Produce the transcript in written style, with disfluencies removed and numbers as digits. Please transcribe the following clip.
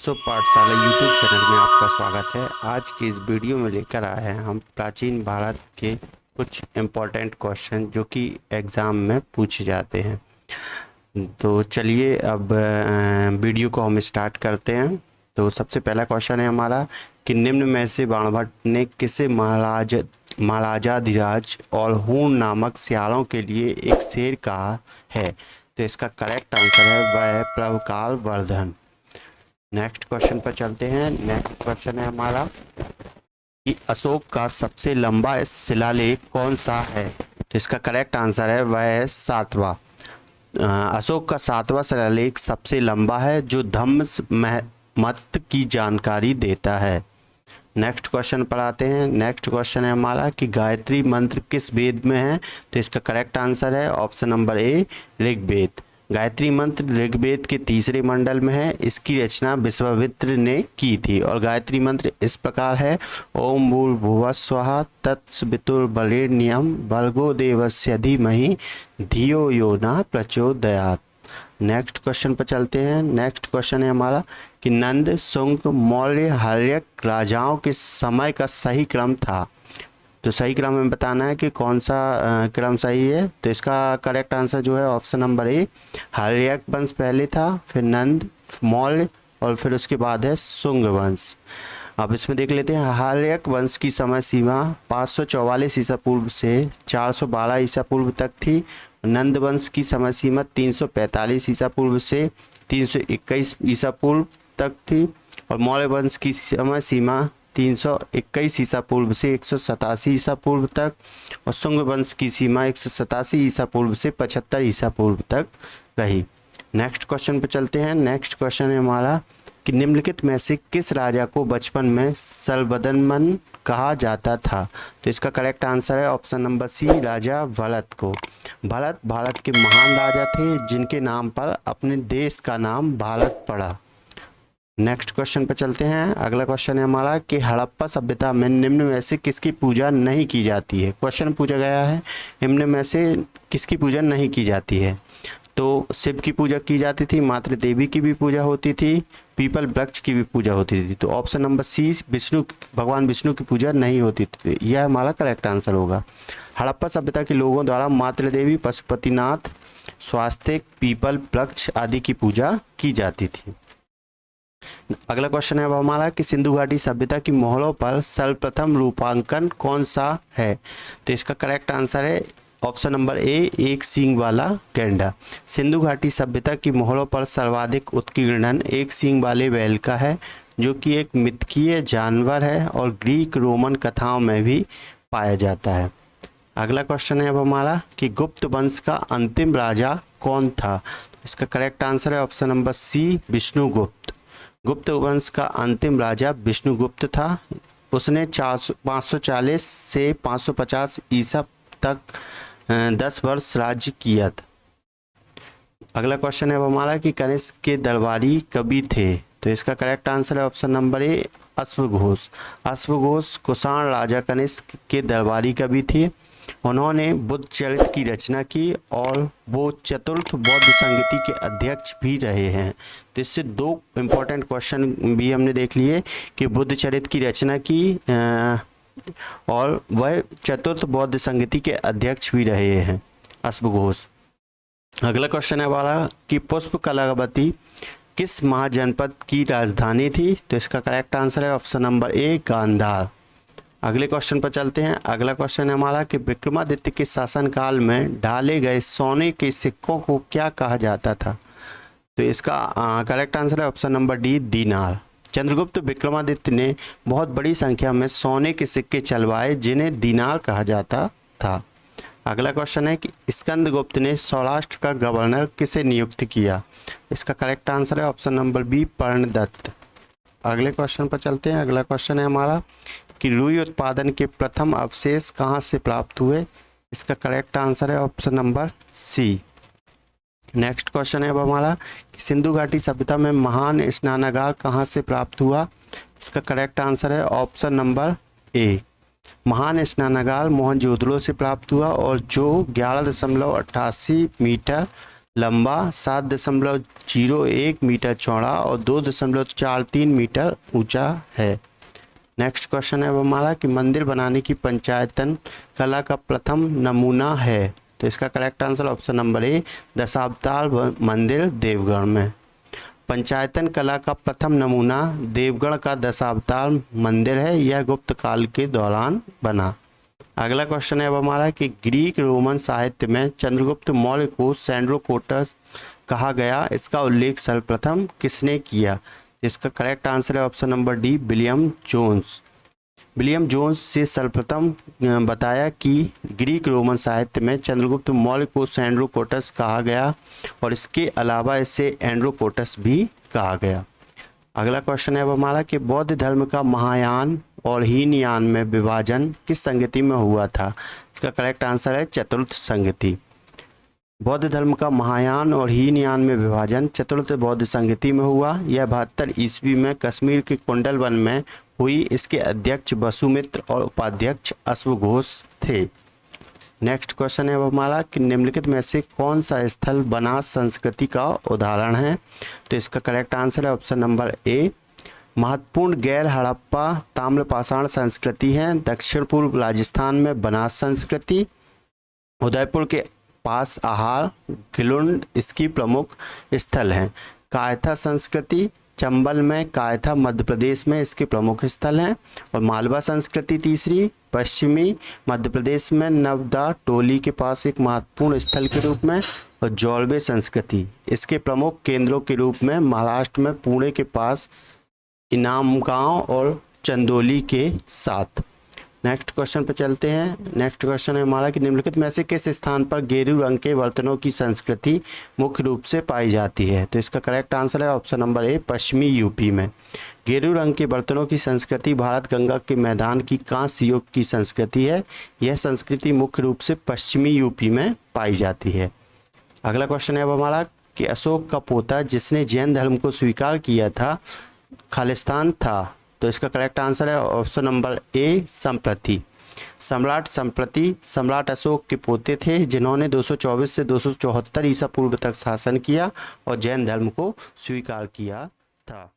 विश्व पाठशाला YouTube channel में आपका स्वागत है। आज की इस वीडियो में लेकर आए हैं हम प्राचीन भारत के कुछ इम्पोर्टेंट क्वेश्चन जो कि एग्ज़ाम में पूछे जाते हैं। तो चलिए अब वीडियो को हम स्टार्ट करते हैं। तो सबसे पहला क्वेश्चन है हमारा कि निम्न में से बाणभट्ट ने किसे महाराजाधिराज और हूण नामक सियारों के लिए एक शेर कहा है? तो इसका करेक्ट आंसर है वह है प्रभकाल वर्धन। नेक्स्ट क्वेश्चन पर चलते हैं। नेक्स्ट क्वेश्चन है हमारा कि अशोक का सबसे लंबा शिलालेख कौन सा है? तो इसका करेक्ट आंसर है वह है सातवां। अशोक का सातवां शिलालेख सबसे लंबा है जो धम्म मत की जानकारी देता है। नेक्स्ट क्वेश्चन पर आते हैं। नेक्स्ट क्वेश्चन है हमारा कि गायत्री मंत्र किस वेद में है? तो इसका करेक्ट आंसर है option number A Rigveda. Gayatri Mantra Rigveda के तीसरे मंडल में है। इसकी रचना विश्वामित्र ने की थी और गायत्री मंत्र इस प्रकार है ओम भूर्भुवः स्वः तत्सवितुर्वरेण्यं भर्गो देवस्य धीमहि धियो यो न प्रचोदयात्। नेक्स्ट क्वेश्चन पर चलते हैं। नेक्स्ट क्वेश्चन है हमारा कि नंद, शुंग, मौर्य, हर्यक राजाओं के समय का सही क्रम था। तो सही क्रम में बताना है कि कौन सा क्रम सही है। तो इसका करेक्ट आंसर जो है ऑप्शन नंबर ए हर्यक वंश पहले था, फिर नंद, मौर्य और फिर उसके बाद है शुंग वंश। अब इसमें देख लेते हैं। हर्यक वंश की समय सीमा 544 ईसा पूर्व से 412 ईसा पूर्व तक थी। नंद वंश की समय सीमा 345 ईसा पूर्व से 321 ईसा पूर्व तक थी और मौर्य वंश की समय सीमा 321 ईसा पूर्व से 187 ईसा पूर्व तक और शुंग वंश की सीमा 187 ईसा पूर्व से 75 ईसा पूर्व तक रही। नेक्स्ट क्वेश्चन पे चलते हैं। नेक्स्ट क्वेश्चन है हमारा कि निम्नलिखित में से किस राजा को बचपन में सलबदनमन कहा जाता था? तो इसका करेक्ट आंसर है ऑप्शन नंबर सी राजा भरत को। भरत भारत के महान राजा थे जिनके नाम पर अपने देश का नाम भारत पड़ा। नेक्स्ट क्वेश्चन पर चलते हैं। अगला क्वेश्चन है हमारा कि हड़प्पा सभ्यता में निम्न में से किसकी पूजा नहीं की जाती है? क्वेश्चन पूछा गया है निम्न में से किसकी पूजा नहीं की जाती है। तो शिव की पूजा की जाती थी, मातृ देवी की भी पूजा होती थी, पीपल वृक्ष की भी पूजा होती थी। तो ऑप्शन नंबर सी भगवान विष्णु की पूजा नहीं होती थी। यह हमारा करेक्ट आंसर होगा। हड़प्पा सभ्यता के लोगों द्वारा मातृ देवी, पशुपतिनाथ, स्वास्तिक, पीपल वृक्ष आदि की पूजा की जाती थी। अगला क्वेश्चन है अब हमारा कि सिंधु घाटी सभ्यता की मोहरों पर सर्वप्रथम रूपांकन कौन सा है? तो इसका करेक्ट आंसर है ऑप्शन नंबर ए एक सींग वाला गैंडा। सिंधु घाटी सभ्यता की मोहरों पर सर्वाधिक उत्कीर्णन एक सींग वाले बैल का है जो कि एक मिथकीय जानवर है और ग्रीक रोमन कथाओं में भी पाया जाता है। अगला क्वेश्चन है अब हमारा कि गुप्त वंश का अंतिम राजा कौन था? तो इसका करेक्ट आंसर है ऑप्शन नंबर सी विष्णुगुप्त। गुप्त वंश का अंतिम राजा विष्णुगुप्त था। उसने 540 से 550 ईसा तक 10 वर्ष राज्य किया था। अगला क्वेश्चन है हमारा कि कनिष्क के दरबारी कवि थे। तो इसका करेक्ट आंसर है ऑप्शन नंबर ए अश्वघोष। अश्वघोष कुषाण राजा कनिष्क के दरबारी कवि थे। उन्होंने बुद्ध चरित्र की रचना की और वो चतुर्थ बौद्ध संगति के अध्यक्ष भी रहे हैं। तो इससे दो इम्पोर्टेंट क्वेश्चन भी हमने देख लिए कि बुद्ध चरित्र की रचना की और वह चतुर्थ बौद्ध संगति के अध्यक्ष भी रहे हैं अश्वघोष। अगला क्वेश्चन है हमारा कि पुष्पकलावती किस महाजनपद की राजधानी थी? तो इसका करेक्ट आंसर है ऑप्शन नंबर ए गांधार। अगले क्वेश्चन पर चलते हैं। अगला क्वेश्चन है हमारा कि विक्रमादित्य के शासनकाल में डाले गए सोने के सिक्कों को क्या कहा जाता था? तो इसका करेक्ट आंसर है ऑप्शन नंबर डी दीनार। चंद्रगुप्त विक्रमादित्य ने बहुत बड़ी संख्या में सोने के सिक्के चलवाए जिन्हें दीनार कहा जाता था। अगला क्वेश्चन है कि स्कंदगुप्त ने सौराष्ट्र का गवर्नर किसे नियुक्त किया? इसका करेक्ट आंसर है ऑप्शन नंबर बी पर्णदत्त। अगले क्वेश्चन पर चलते हैं। अगला क्वेश्चन है हमारा कि रुई उत्पादन के प्रथम अवशेष कहाँ से प्राप्त हुए? इसका करेक्ट आंसर है option number C. Next question है अब हमारा कि सिंधु घाटी सभ्यता में महान स्नानागार कहाँ से प्राप्त हुआ? इसका करेक्ट आंसर है ऑप्शन नंबर ए। महान स्नानागार मोहनजोदड़ो से प्राप्त हुआ और जो 11.88 मीटर लंबा, 7.01 मीटर चौड़ा और 2.43 मीटर ऊंचा है। नेक्स्ट क्वेश्चन है हमारा कि मंदिर बनाने की पंचायतन कला का प्रथम नमूना है। तो इसका करेक्ट आंसर ऑप्शन नंबर ए, दशावतार मंदिर देवगढ़ में। पंचायतन कला का प्रथम नमूना देवगढ़ का दशावतार मंदिर है, यह गुप्त काल के दौरान बना। अगला क्वेश्चन है अब हमारा कि ग्रीक रोमन साहित्य में चंद्रगुप्त मौर्य को सैंड्रोकोटस कहा गया, इसका उल्लेख सर्वप्रथम किसने किया? इसका करेक्ट आंसर है option number D, William Jones. William Jones से सर्वप्रथम बताया कि ग्रीक रोमन साहित्य में चंद्रगुप्त मौर्य को सैंड्रोकोटस कहा गया और इसके अलावा इसे एंड्रोकोटस भी कहा गया। अगला क्वेश्चन है अब हमारा कि बौद्ध धर्म का महायान और हीनयान में विभाजन किस संगति में हुआ था? इसका करेक्ट आंसर है चतुर्थ संगति। बौद्ध धर्म का महायान और हीनयान में विभाजन चतुर्थ बौद्ध संगति में हुआ। यह 72 ईस्वी में कश्मीर के कुंडल वन में हुई। इसके अध्यक्ष वसुमित्र और उपाध्यक्ष अश्वघोष थे। नेक्स्ट क्वेश्चन है हमारा कि निम्नलिखित में से कौन सा स्थल बनास संस्कृति का उदाहरण है? तो इसका करेक्ट आंसर है ऑप्शन नंबर ए, महत्वपूर्ण गैर हड़प्पा ताम्रपाषाण संस्कृति है दक्षिण पूर्व राजस्थान में बनास संस्कृति। उदयपुर के पास आहार खिलुंड इसकी प्रमुख स्थल हैं। कायथा संस्कृति चंबल में, कायथा मध्य प्रदेश में इसके प्रमुख स्थल हैं। और मालवा संस्कृति तीसरी पश्चिमी मध्य प्रदेश में नवदा टोली के पास एक महत्वपूर्ण स्थल के रूप में। और जौलबे संस्कृति इसके प्रमुख केंद्रों के रूप में महाराष्ट्र में पुणे के पास इनामगांव और चंदौली के साथ। नेक्स्ट क्वेश्चन पर चलते हैं। नेक्स्ट क्वेश्चन है हमारा कि निम्नलिखित में से किस स्थान पर गेरू रंग के बर्तनों की संस्कृति मुख्य रूप से पाई जाती है? तो इसका करेक्ट आंसर है ऑप्शन नंबर ए, पश्चिमी यूपी में। गेरू रंग के बर्तनों की संस्कृति भारत गंगा के मैदान की कांस्य युग की संस्कृति है। यह संस्कृति मुख्य रूप से पश्चिमी यूपी में पाई जाती है। अगला क्वेश्चन है अब हमारा कि अशोक का पोता जिसने जैन धर्म को स्वीकार किया था खालिस्तान था। तो इसका करेक्ट आंसर है ऑप्शन नंबर ए, संप्रति। सम्राट संप्रति सम्राट अशोक के पोते थे जिन्होंने 224 से 274 ईसा पूर्व तक शासन किया और जैन धर्म को स्वीकार किया था।